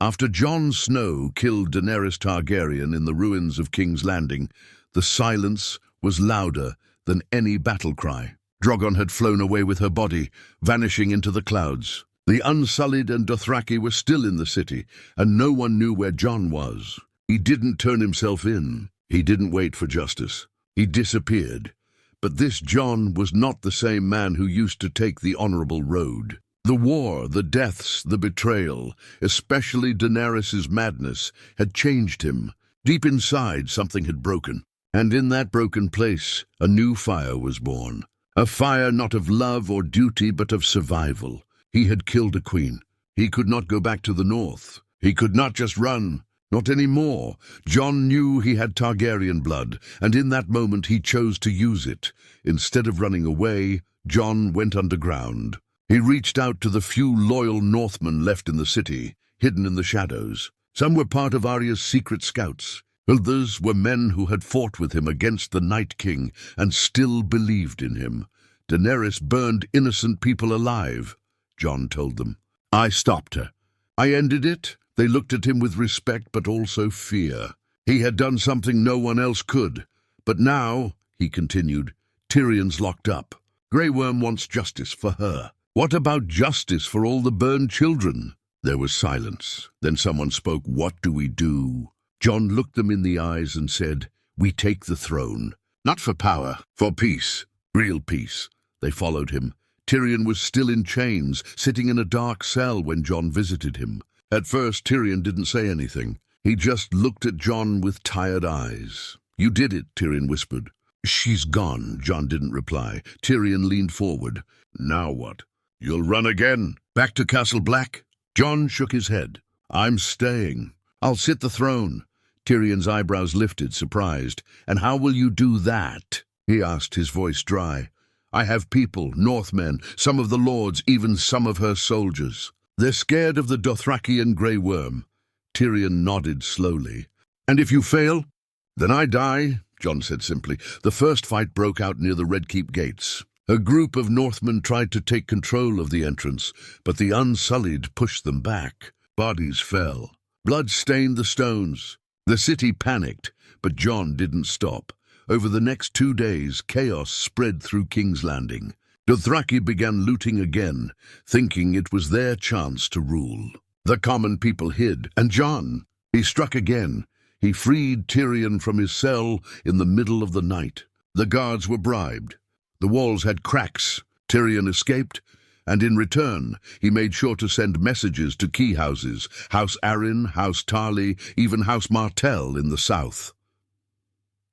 After Jon Snow killed Daenerys Targaryen in the ruins of King's Landing, the silence was louder than any battle cry. Drogon had flown away with her body, vanishing into the clouds. The Unsullied and Dothraki were still in the city, and no one knew where Jon was. He didn't turn himself in. He didn't wait for justice. He disappeared. But this Jon was not the same man who used to take the honorable road. The war, the deaths, the betrayal, especially Daenerys' madness, had changed him. Deep inside, something had broken. And in that broken place, a new fire was born. A fire not of love or duty, but of survival. He had killed a queen. He could not go back to the north. He could not just run. Not anymore. Jon knew he had Targaryen blood, and in that moment he chose to use it. Instead of running away, Jon went underground. He reached out to the few loyal Northmen left in the city, hidden in the shadows. Some were part of Arya's secret scouts. Others were men who had fought with him against the Night King and still believed in him. Daenerys burned innocent people alive, Jon told them. I stopped her. I ended it. They looked at him with respect but also fear. He had done something no one else could. But now, he continued, Tyrion's locked up. Grey Worm wants justice for her. What about justice for all the burned children? There was silence. Then someone spoke, What do we do? Jon looked them in the eyes and said, We take the throne. Not for power, for peace. Real peace. They followed him. Tyrion was still in chains, sitting in a dark cell when Jon visited him. At first, Tyrion didn't say anything. He just looked at Jon with tired eyes. You did it, Tyrion whispered. She's gone, Jon didn't reply. Tyrion leaned forward. Now what? You'll run again? Back to Castle Black? Jon shook his head. I'm staying. I'll sit the throne. Tyrion's eyebrows lifted, surprised. And how will you do that? He asked, his voice dry. I have people, Northmen, some of the lords, even some of her soldiers. They're scared of the Dothraki and Grey Worm. Tyrion nodded slowly. And if you fail? Then I die, Jon said simply. The first fight broke out near the Red Keep gates. A group of Northmen tried to take control of the entrance, but the Unsullied pushed them back. Bodies fell. Blood stained the stones. The city panicked, but Jon didn't stop. Over the next 2 days, chaos spread through King's Landing. Dothraki began looting again, thinking it was their chance to rule. The common people hid, and Jon, he struck again. He freed Tyrion from his cell in the middle of the night. The guards were bribed. The walls had cracks. Tyrion escaped, and in return, he made sure to send messages to key houses, House Arryn, House Tarly, even House Martell in the south.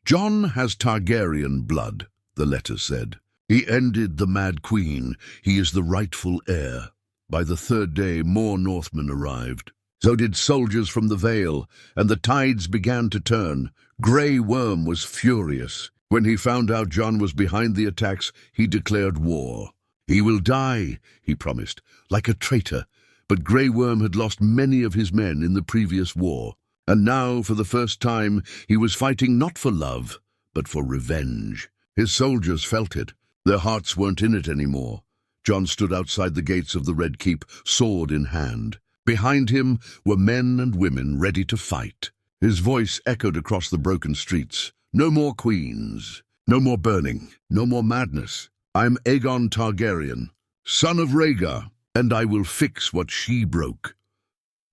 Jon has Targaryen blood, the letter said. He ended the Mad Queen. He is the rightful heir. By the 3rd day, more Northmen arrived. So did soldiers from the Vale, and the tides began to turn. Grey Worm was furious. When he found out Jon was behind the attacks, he declared war. He will die, he promised, like a traitor. But Grey Worm had lost many of his men in the previous war. And now, for the first time, he was fighting not for love, but for revenge. His soldiers felt it. Their hearts weren't in it anymore. Jon stood outside the gates of the Red Keep, sword in hand. Behind him were men and women ready to fight. His voice echoed across the broken streets. No more queens, no more burning, no more madness. I'm Aegon Targaryen, son of Rhaegar, and I will fix what she broke.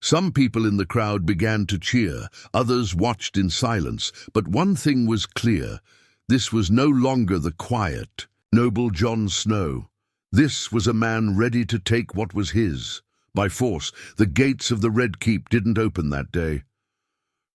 Some people in the crowd began to cheer, others watched in silence, but one thing was clear. This was no longer the quiet, noble Jon Snow. This was a man ready to take what was his. By force, the gates of the Red Keep didn't open that day.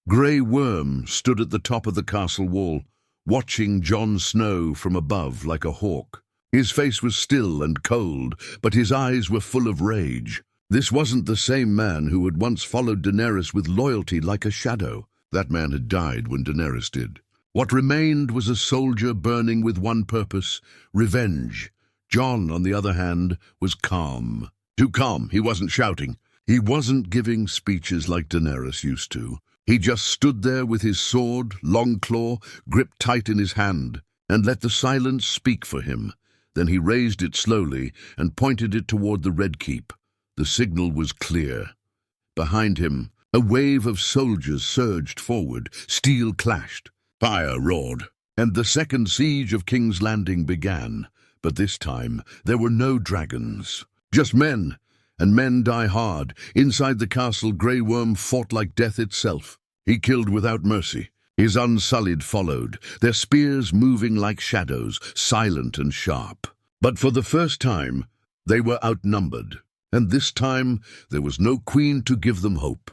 Grey Worm stood at the top of the castle wall, watching Jon Snow from above like a hawk. His face was still and cold, but his eyes were full of rage. This wasn't the same man who had once followed Daenerys with loyalty like a shadow. That man had died when Daenerys did. What remained was a soldier burning with one purpose, revenge. Jon, on the other hand, was calm. Too calm, he wasn't shouting. He wasn't giving speeches like Daenerys used to. He just stood there with his sword, Longclaw, gripped tight in his hand, and let the silence speak for him. Then he raised it slowly and pointed it toward the Red Keep. The signal was clear. Behind him, A wave of soldiers surged forward, steel clashed, fire roared, and the second siege of King's Landing began. But this time there were no dragons, just men, and men die hard. Inside the castle, Grey Worm fought like death itself. He killed without mercy. His Unsullied followed, their spears moving like shadows, silent and sharp. But for the first time, they were outnumbered, and this time there was no queen to give them hope.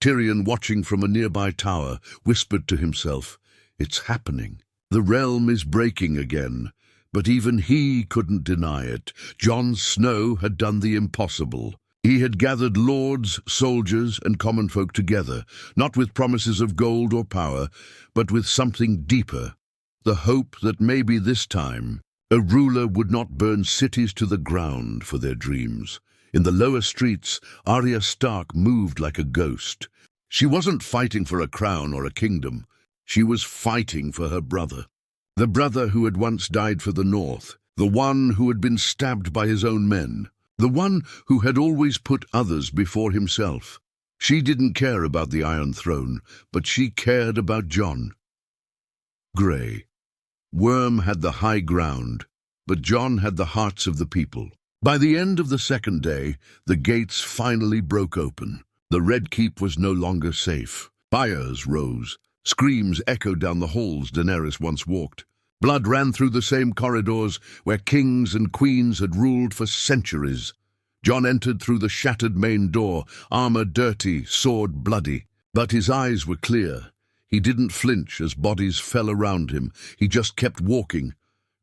Tyrion, watching from a nearby tower, whispered to himself, "It's happening. The realm is breaking again." But even he couldn't deny it. Jon Snow had done the impossible. He had gathered lords, soldiers, and common folk together, not with promises of gold or power, but with something deeper, the hope that maybe this time a ruler would not burn cities to the ground for their dreams. In the lower streets, Arya Stark moved like a ghost. She wasn't fighting for a crown or a kingdom. She was fighting for her brother. The brother who had once died for the North, the one who had been stabbed by his own men, the one who had always put others before himself. She didn't care about the Iron Throne, but she cared about Jon. Grey Worm had the high ground, but Jon had the hearts of the people. By the end of the second day, the gates finally broke open. The Red Keep was no longer safe. Fires rose. Screams echoed down the halls Daenerys once walked. Blood ran through the same corridors where kings and queens had ruled for centuries. Jon entered through the shattered main door, armor dirty, sword bloody. But his eyes were clear. He didn't flinch as bodies fell around him. He just kept walking.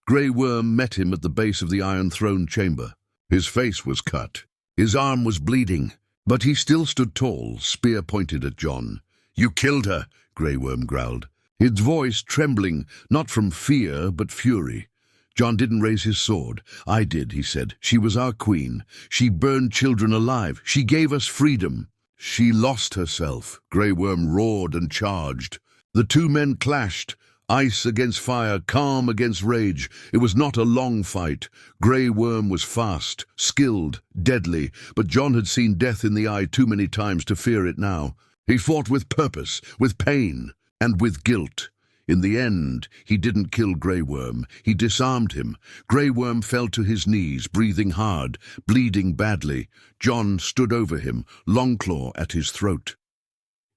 Grey Worm met him at the base of the Iron Throne chamber. His face was cut. His arm was bleeding. But he still stood tall, spear pointed at Jon. "You killed her," Grey Worm growled, his voice trembling, not from fear but fury. Jon didn't raise his sword. "I did," he said. "She was our queen. She burned children alive. She gave us freedom." "She lost herself," Grey Worm roared and charged. The two men clashed, ice against fire, calm against rage. It was not a long fight. Grey Worm was fast, skilled, deadly, but Jon had seen death in the eye too many times to fear it now. He fought with purpose, with pain, and with guilt. In the end, he didn't kill Grey Worm. He disarmed him. Grey Worm fell to his knees, breathing hard, bleeding badly. Jon stood over him, Longclaw at his throat.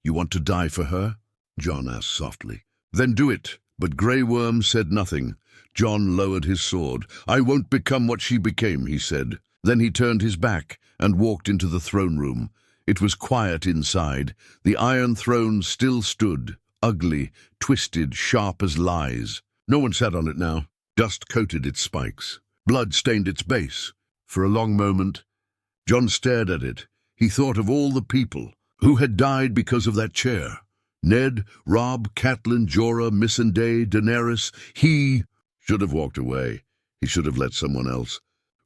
"You want to die for her?" Jon asked softly. "Then do it." But Grey Worm said nothing. Jon lowered his sword. "I won't become what she became," he said. Then he turned his back and walked into the throne room. It was quiet inside. The Iron Throne still stood, ugly, twisted, sharp as lies. No one sat on it now. Dust coated its spikes. Blood stained its base. For a long moment, Jon stared at it. He thought of all the people who had died because of that chair. Ned, Robb, Catelyn, Jorah, Missandei, Daenerys. He should have walked away. He should have let someone else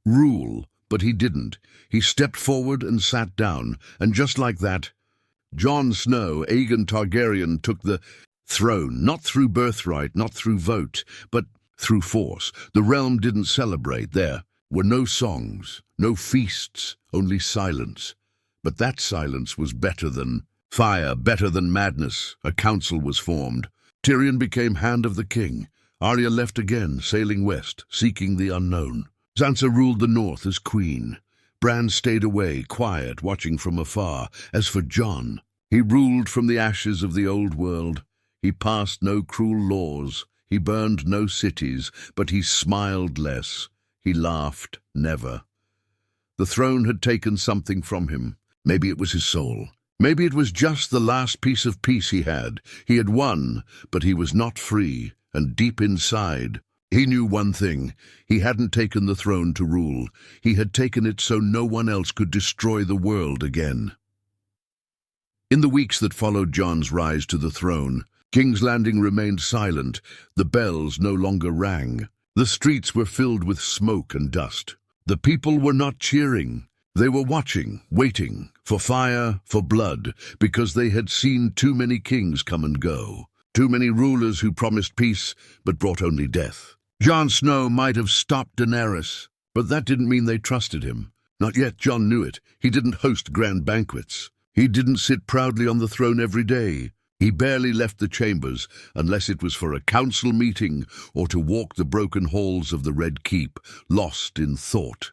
rule. But he didn't. He stepped forward and sat down, and just like that, Jon Snow, Aegon Targaryen, took the throne, not through birthright, not through vote, but through force. The realm didn't celebrate. There were no songs, no feasts, only silence. But that silence was better than fire, better than madness. A council was formed. Tyrion became Hand of the King. Arya left again, sailing west, seeking the unknown. Sansa ruled the north as queen. Bran stayed away, quiet, watching from afar. As for Jon, he ruled from the ashes of the old world. He passed no cruel laws. He burned no cities, but he smiled less. He laughed never. The throne had taken something from him. Maybe it was his soul. Maybe it was just the last piece of peace he had. He had won, but he was not free, and deep inside, he knew one thing. He hadn't taken the throne to rule. He had taken it so no one else could destroy the world again. In the weeks that followed Jon's rise to the throne, King's Landing remained silent. The bells no longer rang. The streets were filled with smoke and dust. The people were not cheering. They were watching, waiting, for fire, for blood, because they had seen too many kings come and go. Too many rulers who promised peace, but brought only death. Jon Snow might have stopped Daenerys, but that didn't mean they trusted him. Not yet. Jon knew it. He didn't host grand banquets. He didn't sit proudly on the throne every day. He barely left the chambers unless it was for a council meeting or to walk the broken halls of the Red Keep, lost in thought.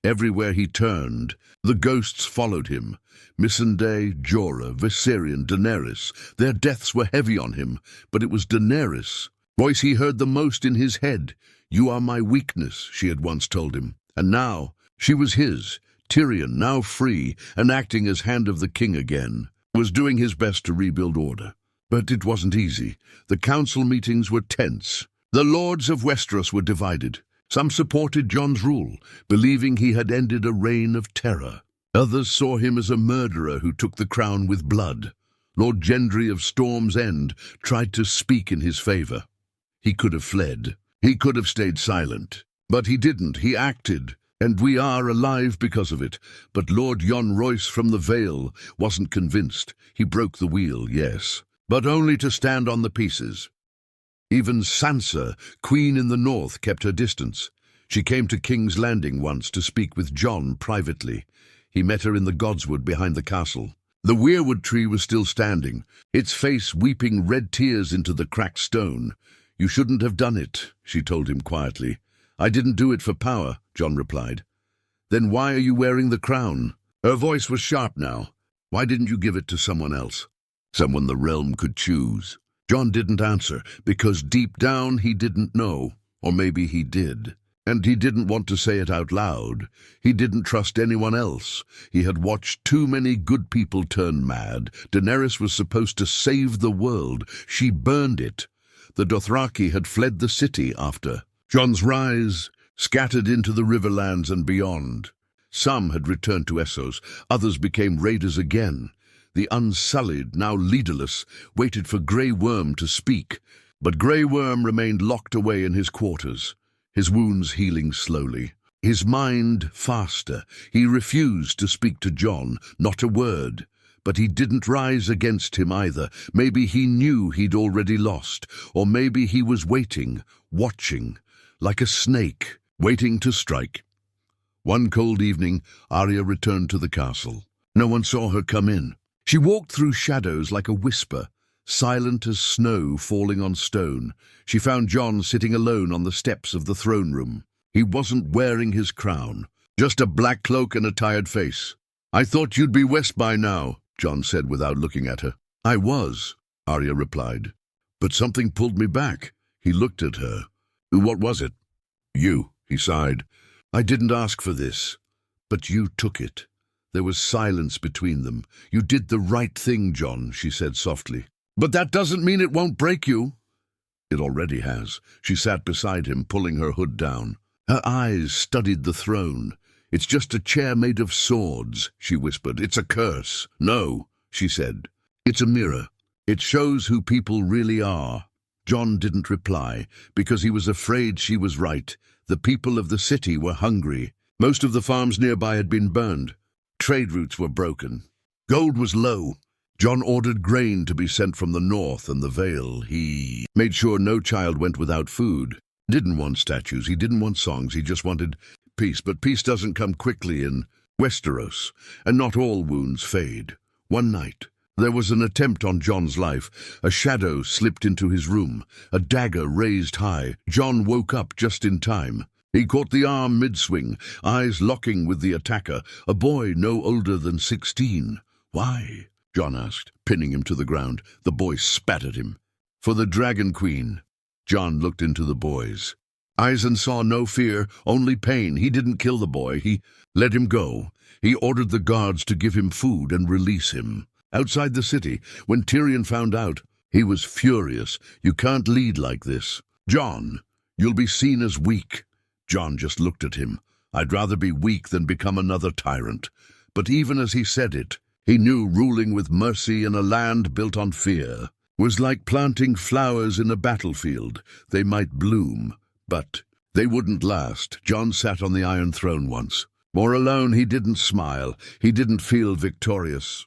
Everywhere he turned, the ghosts followed him. Missandei, Jorah, Viserion, Daenerys. Their deaths were heavy on him, but it was Daenerys' voice he heard the most in his head. "You are my weakness," she had once told him. And now, she was his. Tyrion, now free and acting as Hand of the King again, was doing his best to rebuild order. But it wasn't easy. The council meetings were tense. The lords of Westeros were divided. Some supported Jon's rule, believing he had ended a reign of terror. Others saw him as a murderer who took the crown with blood. Lord Gendry of Storm's End tried to speak in his favor. He could have fled. He could have stayed silent. But he didn't. He acted. And we are alive because of it. But Lord Jon Royce from the Vale wasn't convinced. He broke the wheel, yes, but only to stand on the pieces. Even Sansa, Queen in the North, kept her distance. She came to King's Landing once to speak with Jon privately. He met her in the Godswood behind the castle. The weirwood tree was still standing, its face weeping red tears into the cracked stone. "You shouldn't have done it," she told him quietly. "I didn't do it for power," Jon replied. "Then why are you wearing the crown?" Her voice was sharp now. "Why didn't you give it to someone else? Someone the realm could choose." Jon didn't answer, because deep down he didn't know. Or maybe he did. And he didn't want to say it out loud. He didn't trust anyone else. He had watched too many good people turn mad. Daenerys was supposed to save the world. She burned it. The Dothraki had fled the city after Jon's rise, scattered into the riverlands and beyond. Some had returned to Essos. Others became raiders again. The Unsullied, now leaderless, waited for Grey Worm to speak. But Grey Worm remained locked away in his quarters, his wounds healing slowly, his mind faster. He refused to speak to Jon, not a word. But he didn't rise against him either. Maybe he knew he'd already lost, or maybe he was waiting, watching, like a snake, waiting to strike. One cold evening, Arya returned to the castle. No one saw her come in. She walked through shadows like a whisper, silent as snow falling on stone. She found Jon sitting alone on the steps of the throne room. He wasn't wearing his crown, just a black cloak and a tired face. "I thought you'd be west by now," Jon said without looking at her. "I was," Arya replied. "But something pulled me back." He looked at her. "What was it?" "You," he sighed. "I didn't ask for this, but you took it." There was silence between them. "You did the right thing, Jon," she said softly. "But that doesn't mean it won't break you." "It already has." She sat beside him, pulling her hood down. Her eyes studied the throne. "It's just a chair made of swords," she whispered. "It's a curse." "No," she said. "It's a mirror. It shows who people really are." Jon didn't reply, because he was afraid she was right. The people of the city were hungry. Most of the farms nearby had been burned. Trade routes were broken. Gold was low. Jon ordered grain to be sent from the north and the Vale. He made sure no child went without food. Didn't want statues, he didn't want songs, he just wanted peace. But peace doesn't come quickly in Westeros, and not all wounds fade. One night, there was an attempt on Jon's life. A shadow slipped into his room, a dagger raised high. Jon woke up just in time. He caught the arm mid-swing, eyes locking with the attacker, a boy no older than 16. "Why?" Jon asked, pinning him to the ground. The boy spat at him. "For the Dragon Queen." Jon looked into the boy's eyes and saw no fear, only pain. He didn't kill the boy. He let him go. He ordered the guards to give him food and release him. Outside the city, when Tyrion found out, he was furious. "You can't lead like this. Jon, you'll be seen as weak." Jon just looked at him. "I'd rather be weak than become another tyrant." But even as he said it, he knew ruling with mercy in a land built on fear was like planting flowers in a battlefield. They might bloom, but they wouldn't last. Jon sat on the Iron Throne once. More alone, he didn't smile. He didn't feel victorious.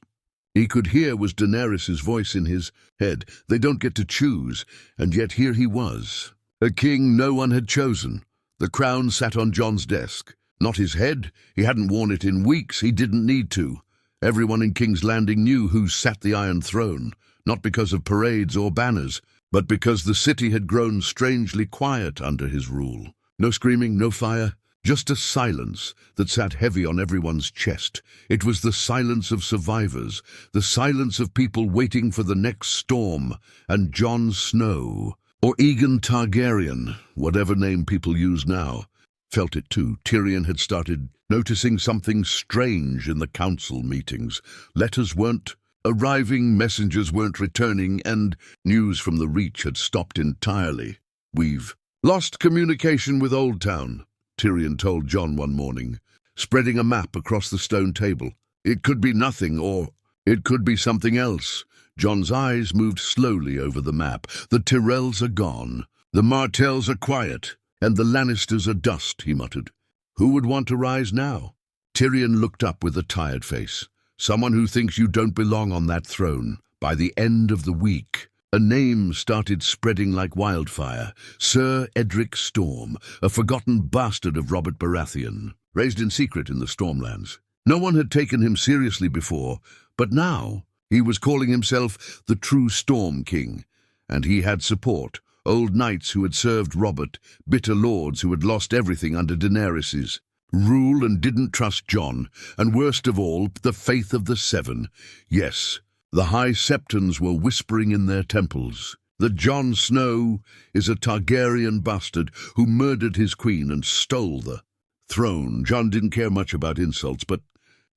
He could hear was Daenerys' voice in his head. They don't get to choose, and yet here he was. A king no one had chosen. The crown sat on Jon's desk. Not his head. He hadn't worn it in weeks. He didn't need to. Everyone in King's Landing knew who sat the Iron Throne, not because of parades or banners, but because the city had grown strangely quiet under his rule. No screaming, no fire, just a silence that sat heavy on everyone's chest. It was the silence of survivors, the silence of people waiting for the next storm, and Jon Snow, or Aegon Targaryen, whatever name people use now, felt it too. Tyrion had started noticing something strange in the council meetings. Letters weren't arriving, messengers weren't returning, and news from the Reach had stopped entirely. "We've lost communication with Old Town," Tyrion told Jon one morning, spreading a map across the stone table. "It could be nothing, or it could be something else." Jon's eyes moved slowly over the map. "The Tyrells are gone, the Martells are quiet, and the Lannisters are dust," he muttered. "Who would want to rise now?" Tyrion looked up with a tired face. "Someone who thinks you don't belong on that throne." By the end of the week, a name started spreading like wildfire. Sir Edric Storm, a forgotten bastard of Robert Baratheon, raised in secret in the Stormlands. No one had taken him seriously before, but now he was calling himself the true Storm King, and he had support. Old knights who had served Robert, bitter lords who had lost everything under Daenerys' rule and didn't trust Jon, and worst of all, the faith of the Seven. Yes, the High Septons were whispering in their temples that Jon Snow is a Targaryen bastard who murdered his queen and stole the throne. Jon didn't care much about insults, but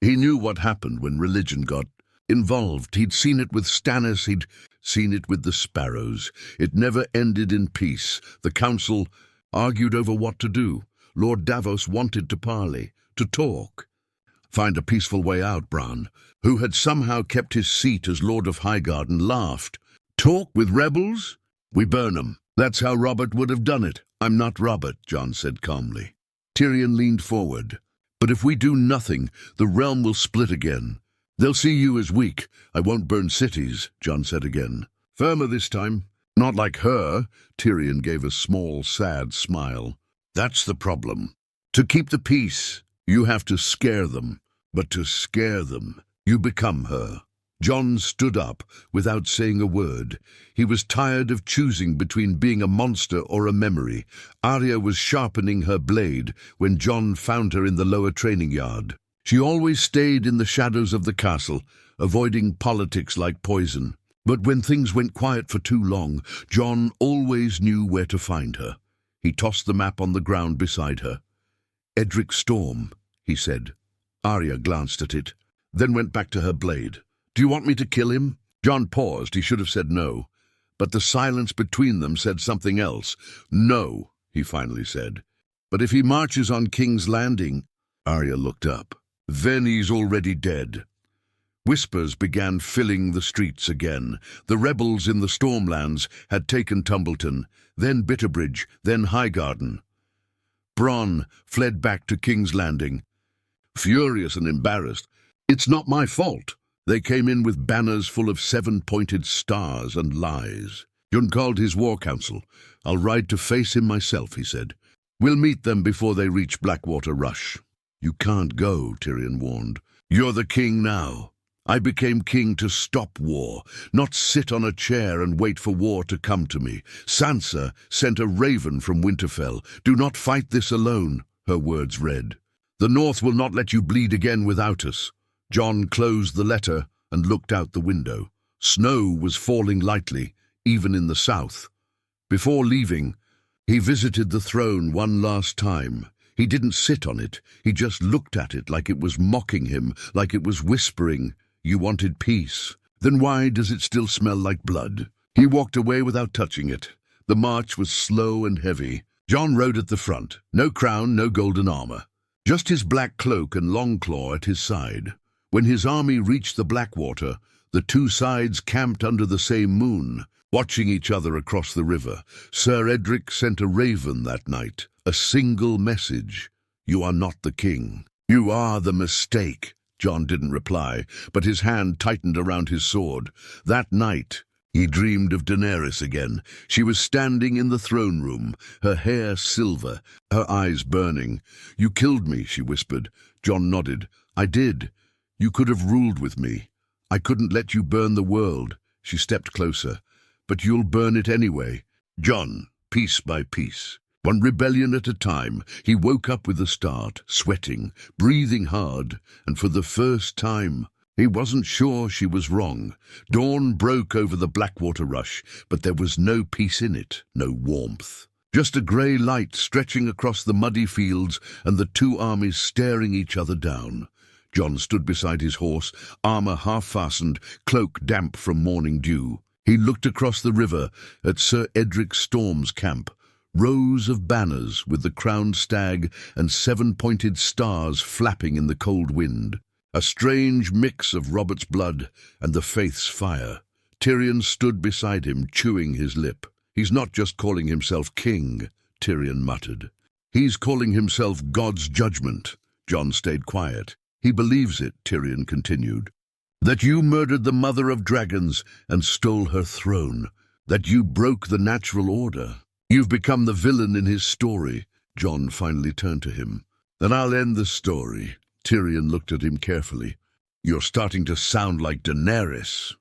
he knew what happened when religion got involved. He'd seen it with Stannis, he'd seen it with the Sparrows. It never ended in peace. The council argued over what to do. Lord Davos wanted to parley, to talk, find a peaceful way out. Bran, who had somehow kept his seat as Lord of Highgarden, laughed. "Talk with rebels? We burn 'em. That's how Robert would have done it." "I'm not Robert," Jon said calmly. Tyrion leaned forward. "But if we do nothing, the realm will split again. They'll see you as weak." "I won't burn cities," Jon said again. Firmer this time. "Not like her." Tyrion gave a small, sad smile. "That's the problem. To keep the peace, you have to scare them. But to scare them, you become her." Jon stood up without saying a word. He was tired of choosing between being a monster or a memory. Arya was sharpening her blade when Jon found her in the lower training yard. She always stayed in the shadows of the castle, avoiding politics like poison. But when things went quiet for too long, Jon always knew where to find her. He tossed the map on the ground beside her. "Edric Storm," he said. Arya glanced at it, then went back to her blade. "Do you want me to kill him?" Jon paused. He should have said no. But the silence between them said something else. "No," he finally said. "But if he marches on King's Landing—" Arya looked up. "Then he's already dead." Whispers began filling the streets again. The rebels in the Stormlands had taken Tumbleton, then Bitterbridge, then Highgarden. Bronn fled back to King's Landing, furious and embarrassed. "It's not my fault." They came in with banners full of 7-pointed stars and lies. Jon called his war council. "I'll ride to face him myself," he said. "We'll meet them before they reach Blackwater Rush." "You can't go," Tyrion warned. "You're the king now. I became king to stop war, not sit on a chair and wait for war to come to me. Sansa sent a raven from Winterfell. Do not fight this alone," her words read. "The North will not let you bleed again without us." Jon closed the letter and looked out the window. Snow was falling lightly, even in the south. Before leaving, he visited the throne one last time. He didn't sit on it. He just looked at it like it was mocking him, like it was whispering, "You wanted peace. Then why does it still smell like blood?" He walked away without touching it. The march was slow and heavy. Jon rode at the front. No crown, no golden armor. Just his black cloak and Longclaw at his side. When his army reached the Blackwater, the two sides camped under the same moon, watching each other across the river. Sir Edric sent a raven that night. A single message: "You are not the king. You are the mistake." Jon didn't reply, but his hand tightened around his sword. That night, he dreamed of Daenerys again. She was standing in the throne room, her hair silver, her eyes burning. "You killed me," she whispered. Jon nodded. "I did. You could have ruled with me. I couldn't let you burn the world." She stepped closer. "But you'll burn it anyway." Jon, piece by piece, one rebellion at a time, he woke up with a start, sweating, breathing hard, and for the first time, he wasn't sure she was wrong. Dawn broke over the Blackwater rush, but there was no peace in it, no warmth. Just a grey light stretching across the muddy fields and the two armies staring each other down. Jon stood beside his horse, armour half-fastened, cloak damp from morning dew. He looked across the river at Sir Edric Storm's camp, rows of banners with the crowned stag and seven-pointed stars flapping in the cold wind. A strange mix of Robert's blood and the Faith's fire. Tyrion stood beside him, chewing his lip. "He's not just calling himself king," Tyrion muttered. "He's calling himself God's judgment." Jon stayed quiet. "He believes it," Tyrion continued. "That you murdered the mother of dragons and stole her throne. That you broke the natural order. You've become the villain in his story." Jon finally turned to him. "Then I'll end the story." Tyrion looked at him carefully. "You're starting to sound like Daenerys."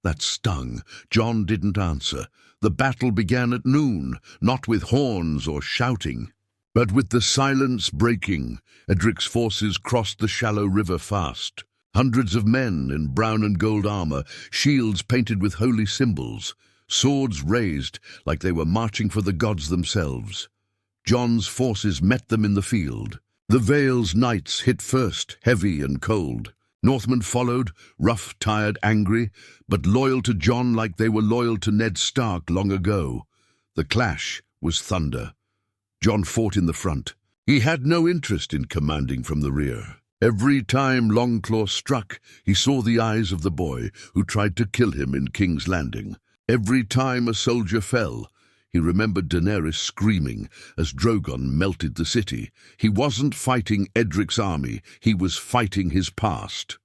That stung. Jon didn't answer. The battle began at noon, not with horns or shouting, but with the silence breaking. Edric's forces crossed the shallow river fast. Hundreds of men in brown and gold armour, shields painted with holy symbols, swords raised like they were marching for the gods themselves. Jon's forces met them in the field. The Vale's knights hit first, heavy and cold. Northmen followed, rough, tired, angry, but loyal to Jon like they were loyal to Ned Stark long ago. The clash was thunder. Jon fought in the front. He had no interest in commanding from the rear. Every time Longclaw struck, he saw the eyes of the boy who tried to kill him in King's Landing. Every time a soldier fell, he remembered Daenerys screaming as Drogon melted the city. He wasn't fighting Edric's army, he was fighting his past.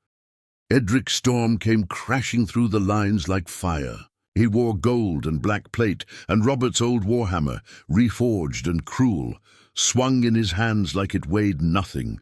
Edric Storm came crashing through the lines like fire. He wore gold and black plate, and Robert's old warhammer, reforged and cruel, swung in his hands like it weighed nothing.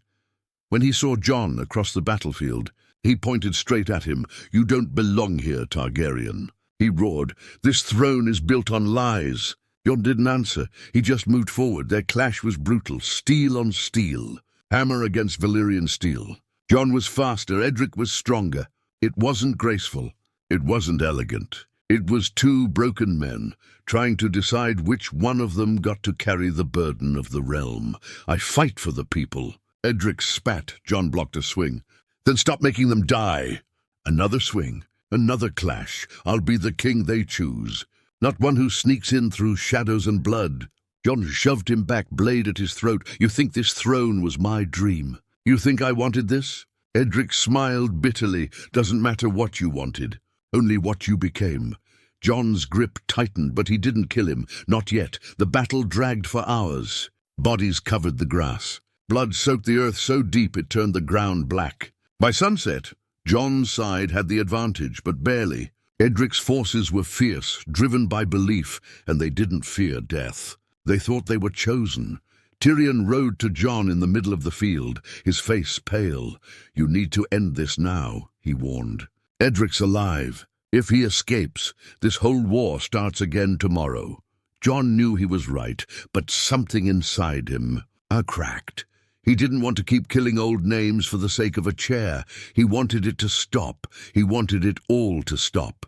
When he saw Jon across the battlefield, he pointed straight at him. "You don't belong here, Targaryen." He roared, "This throne is built on lies." Jon didn't answer. He just moved forward. Their clash was brutal, steel on steel, hammer against Valyrian steel. Jon was faster, Edric was stronger. It wasn't graceful. It wasn't elegant. It was two broken men, trying to decide which one of them got to carry the burden of the realm. "I fight for the people." Edric spat. Jon blocked a swing. "Then stop making them die." Another swing. Another clash. "I'll be the king they choose, not one who sneaks in through shadows and blood." Jon shoved him back, blade at his throat. "You think this throne was my dream? You think I wanted this?" Edric smiled bitterly. "Doesn't matter what you wanted, only what you became." Jon's grip tightened, but he didn't kill him. Not yet. The battle dragged for hours. Bodies covered the grass. Blood soaked the earth so deep it turned the ground black. By sunset, Jon's side had the advantage, but barely. Edric's forces were fierce, driven by belief, and they didn't fear death. They thought they were chosen. Tyrion rode to Jon in the middle of the field, his face pale. "You need to end this now," he warned. "Edric's alive. If he escapes, this whole war starts again tomorrow." Jon knew he was right, but something inside him cracked. He didn't want to keep killing old names for the sake of a chair. He wanted it to stop. He wanted it all to stop.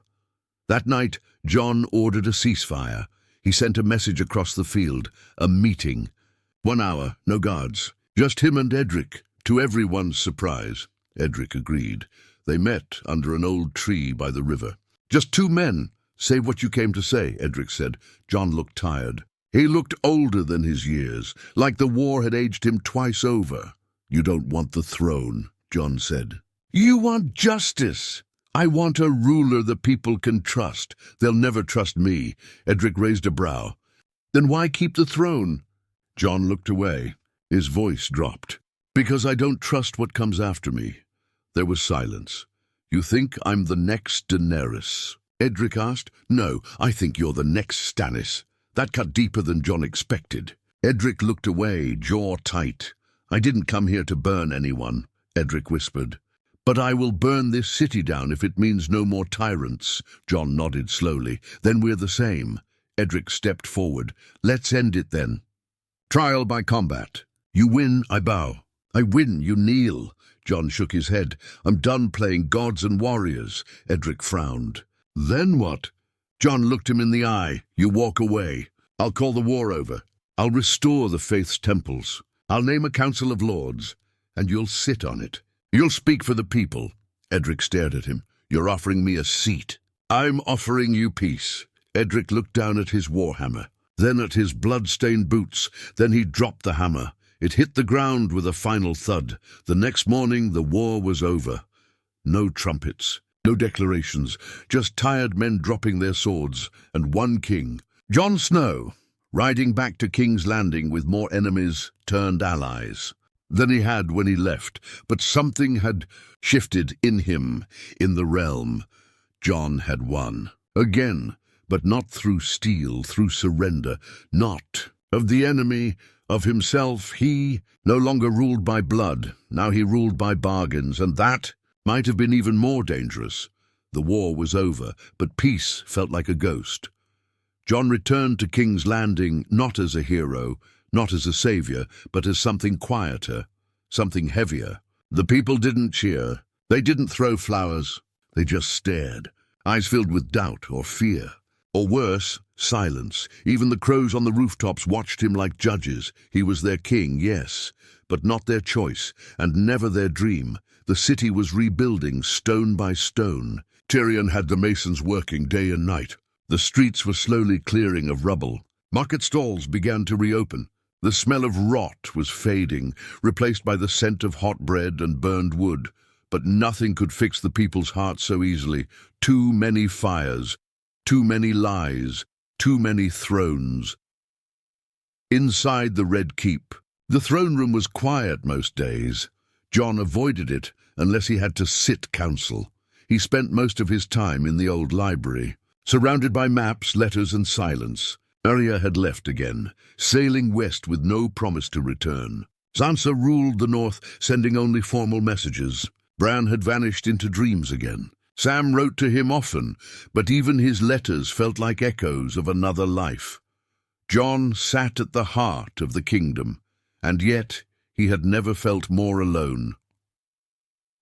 That night, Jon ordered a ceasefire. He sent a message across the field, a meeting. 1 hour, no guards, just him and Edric, to everyone's surprise. Edric agreed. They met under an old tree by the river. "Just 2 men. Say what you came to say," Edric said. Jon looked tired. He looked older than his years, like the war had aged him twice over. "You don't want the throne," Jon said. "You want justice." "I want a ruler the people can trust. They'll never trust me." Edric raised a brow. "Then why keep the throne?" Jon looked away. His voice dropped. "Because I don't trust what comes after me." There was silence. "You think I'm the next Daenerys?" Edric asked. "No, I think you're the next Stannis." That cut deeper than Jon expected. Edric looked away, jaw tight. "I didn't come here to burn anyone," Edric whispered. But I will burn this city down if it means no more tyrants. Jon nodded slowly. Then we're the same. Edric stepped forward. Let's end it then. Trial by combat. You win, I bow. I win, you kneel. Jon shook his head. I'm done playing gods and warriors. Edric frowned. Then what? Jon looked him in the eye. You walk away. I'll call the war over. I'll restore the faith's temples. I'll name a council of lords, and you'll sit on it. You'll speak for the people. Edric stared at him. You're offering me a seat. I'm offering you peace. Edric looked down at his warhammer, then at his blood-stained boots. Then he dropped the hammer. It hit the ground with a final thud. The next morning, the war was over. No trumpets, no declarations, just tired men dropping their swords, and one king. Jon Snow, riding back to King's Landing with more enemies turned allies than he had when he left. But something had shifted in him, in the realm. Jon had won. Again, but not through steel, through surrender. Not of the enemy, of himself. He no longer ruled by blood. Now he ruled by bargains, and that might have been even more dangerous. The war was over, but peace felt like a ghost. Jon returned to King's Landing not as a hero, not as a savior, but as something quieter, something heavier. The people didn't cheer. They didn't throw flowers. They just stared, eyes filled with doubt or fear. Or worse, silence. Even the crows on the rooftops watched him like judges. He was their king, yes, but not their choice, and never their dream. The city was rebuilding stone by stone. Tyrion had the masons working day and night. The streets were slowly clearing of rubble. Market stalls began to reopen. The smell of rot was fading, replaced by the scent of hot bread and burned wood. But nothing could fix the people's hearts so easily. Too many fires, too many lies, too many thrones. Inside the Red Keep, the throne room was quiet most days. Jon avoided it unless he had to sit counsel. He spent most of his time in the old library, surrounded by maps, letters, and silence. Arya had left again, sailing west with no promise to return. Sansa ruled the north, sending only formal messages. Bran had vanished into dreams again. Sam wrote to him often, but even his letters felt like echoes of another life. Jon sat at the heart of the kingdom, and yet he had never felt more alone.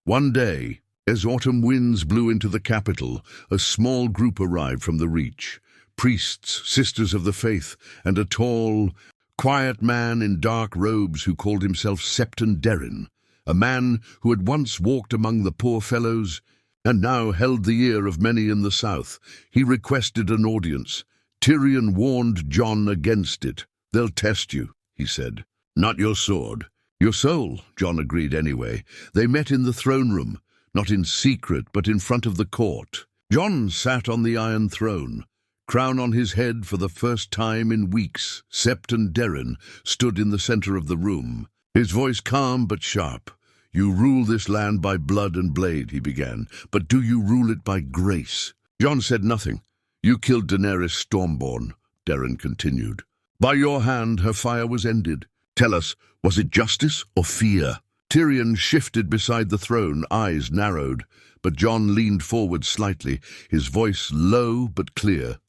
One day, as autumn winds blew into the capital, a small group arrived from the Reach. Priests, sisters of the faith, and a tall, quiet man in dark robes who called himself Septon Derrin, a man who had once walked among the poor fellows and now held the ear of many in the south. He requested an audience. Tyrion warned Jon against it. They'll test you, he said. Not your sword. Your soul, Jon agreed anyway. They met in the throne room, not in secret, but in front of the court. Jon sat on the Iron Throne, crown on his head for the first time in weeks. Septon Derrin stood in the center of the room, his voice calm but sharp. You rule this land by blood and blade, he began, but do you rule it by grace? Jon said nothing. You killed Daenerys Stormborn, Derrin continued. By your hand her fire was ended. Tell us, was it justice or fear? Tyrion shifted beside the throne, eyes narrowed, but Jon leaned forward slightly, his voice low but clear.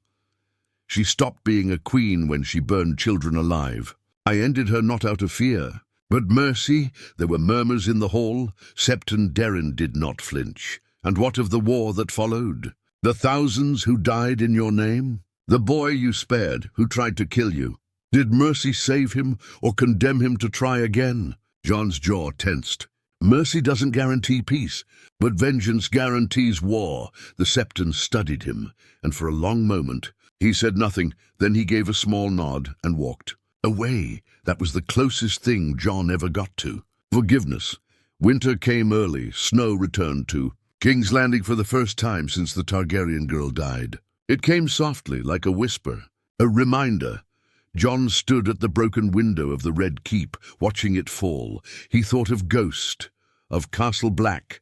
She stopped being a queen when she burned children alive. I ended her not out of fear, but mercy. There were murmurs in the hall. Septon Derrin did not flinch. And what of the war that followed? The thousands who died in your name? The boy you spared, who tried to kill you? Did mercy save him or condemn him to try again? Jon's jaw tensed. Mercy doesn't guarantee peace, but vengeance guarantees war. The Septon studied him, and for a long moment he said nothing. Then he gave a small nod and walked away. That was the closest thing Jon ever got to forgiveness. Winter came early. Snow returned to King's Landing for the first time since the Targaryen girl died. It came softly, like a whisper, a reminder. Jon stood at the broken window of the Red Keep, watching it fall. He thought of Ghost, of Castle Black,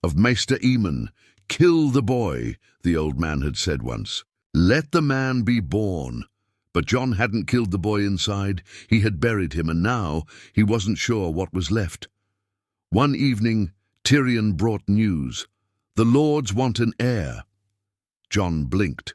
of Maester Aemon. Kill the boy, the old man had said once. Let the man be born. But Jon hadn't killed the boy inside. He had buried him, and now he wasn't sure what was left. One evening, Tyrion brought news. The lords want an heir. Jon blinked.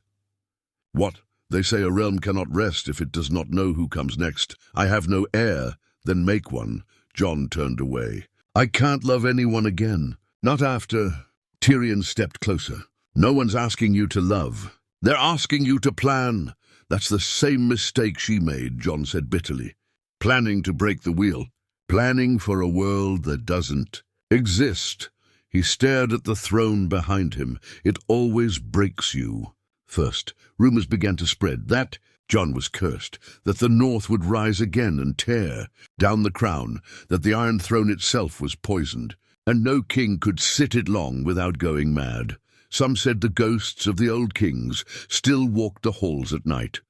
What? They say a realm cannot rest if it does not know who comes next. I have no heir, then make one. Jon turned away. I can't love anyone again. Not after. Tyrion stepped closer. No one's asking you to love. They're asking you to plan. That's the same mistake she made, Jon said bitterly. Planning to break the wheel. Planning for a world that doesn't exist. He stared at the throne behind him. It always breaks you. First, rumors began to spread that, Jon was cursed, that the North would rise again and tear down the crown, that the Iron Throne itself was poisoned, and no king could sit it long without going mad. Some said the ghosts of the old kings still walked the halls at night.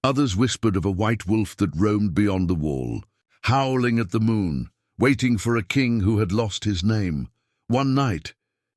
Others whispered of a white wolf that roamed beyond the wall, howling at the moon, waiting for a king who had lost his name. One night,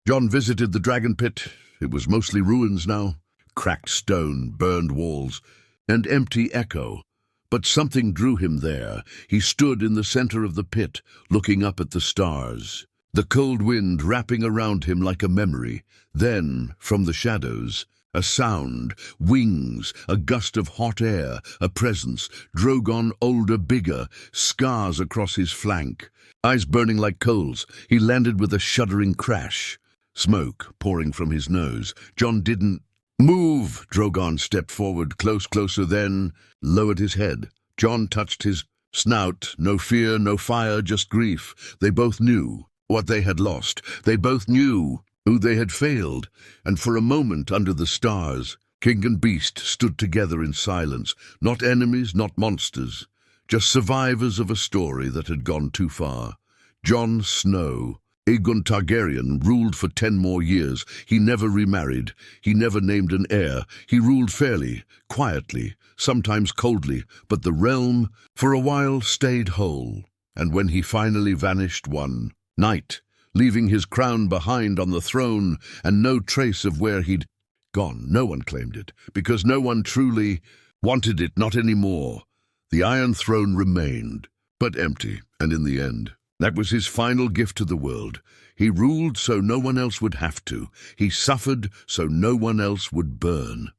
Jon visited the dragon pit. It was mostly ruins now. Cracked stone, burned walls, and empty echo. But something drew him there. He stood in the center of the pit, looking up at the stars, the cold wind wrapping around him like a memory. Then, from the shadows, a sound, wings, a gust of hot air, a presence, Drogon older, bigger, scars across his flank, eyes burning like coals. He landed with a shuddering crash, smoke pouring from his nose. Jon didn't move. Drogon stepped forward, closer, then lowered his head. Jon touched his snout. No fear, no fire, just grief. They both knew what they had lost. They both knew who they had failed. And for a moment, under the stars, king and beast stood together in silence. Not enemies, not monsters, just survivors of a story that had gone too far. Jon Snow, Aegon Targaryen, ruled for 10 more years. He never remarried. He never named an heir. He ruled fairly, quietly, sometimes coldly, but the realm, for a while, stayed whole. And when he finally vanished one night, leaving his crown behind on the throne and no trace of where he'd gone, no one claimed it, because no one truly wanted it, not anymore. The Iron Throne remained, but empty, and in the end, that was his final gift to the world. He ruled so no one else would have to. He suffered so no one else would burn.